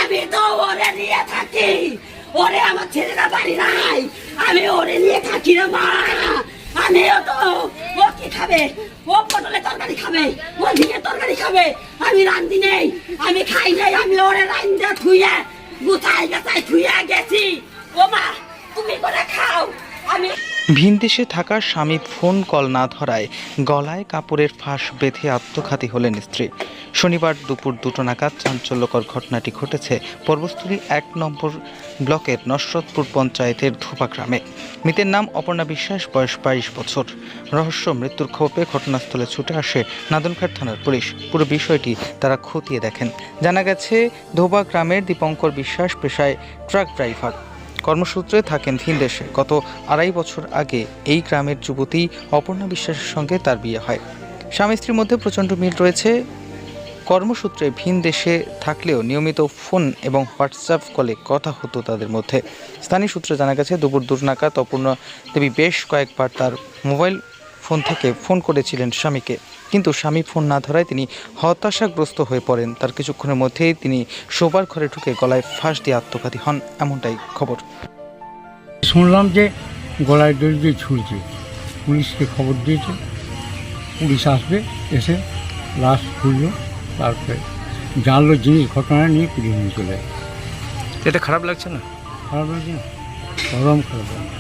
আমি তো ওরে নিয়ে থাকি, ওরে আমার ছেলেরা বাড়ি নাই, আমি ওরে নিয়ে থাকি রে মা। আমিও তো, ও কি খাবে, ও পটলের তরকারি খাবে, ও ঝিঙের তরকারি খাবে, আমি রান্ধি নেই, আমি খাই নাই, আমি ওরে রান্ধা থুইয়া গুছাই গাছাই থুইয়া গেছি। ও মা তুমি করে খাও। আমি ভিনদেশে থাকা স্বামী ফোন কল না ধরায় গলায় কাপড়ের ফাঁস বেঁধে আত্মঘাতী হলেন স্ত্রী। শনিবার দুপুর 2টা নাগাদ চাঞ্চল্যকর ঘটনাটি ঘটেছে পর্বতস্থলী 1 নম্বর ব্লকের নসরতপুর পঞ্চায়েতের ধোপা গ্রামে। মৃতের নাম অপর্ণা বিশ্বাস, বয়স 22 বছর। রহস্য মৃত্যুর খবর পেয়ে ঘটনাস্থলে ছুটে আসে নাদনঘাট থানার পুলিশ। পুরো বিষয়টি তারা খতিয়ে দেখেন। জানা গেছে, ধোপা গ্রামের দীপঙ্কর বিশ্বাস পেশায় ট্রাক ড্রাইভার, কর্মসূত্রে থাকেন ভিনদেশে। গত 2.5 বছর আগে এই গ্রামের যুবতী অপর্ণা বিশ্বাসের সঙ্গে তার বিয়ে হয়। স্বামী স্ত্রীর মধ্যে প্রচণ্ড মিল রয়েছে। কর্মসূত্রে ভিনদেশে থাকলেও নিয়মিত ফোন এবং হোয়াটসঅ্যাপ কলে কথা হতো তাদের মধ্যে। স্থানীয় সূত্রে জানা গেছে, দুপুর 2 নাগাদ অপর্ণা দেবী বেশ কয়েকবার তার মোবাইল ফোন থেকে ফোন করেছিলেন স্বামীকে, কিন্তু স্বামী ফোন না ধরায় তিনি হতাশাগ্রস্ত হয়ে পড়েন। তার কিছুক্ষণের মধ্যেই তিনি শোবার ঘরে ঢুকে গলায় ফাঁস দিয়ে আত্মঘাতী হন, এমনটাই খবর। শুনলাম যে গলায় দড়ি দিয়ে ঝুলছে, পুলিশকে খবর দিয়েছে, পুলিশ আসবে, এসে লাশ খুললো, তারপরে জানলো জিনিস ঘটনা নিয়ে পুলিশ নিয়ে চলে যায়। এটা খারাপ লাগছে না? খারাপ লাগছে না, গরম খারাপ লাগছে।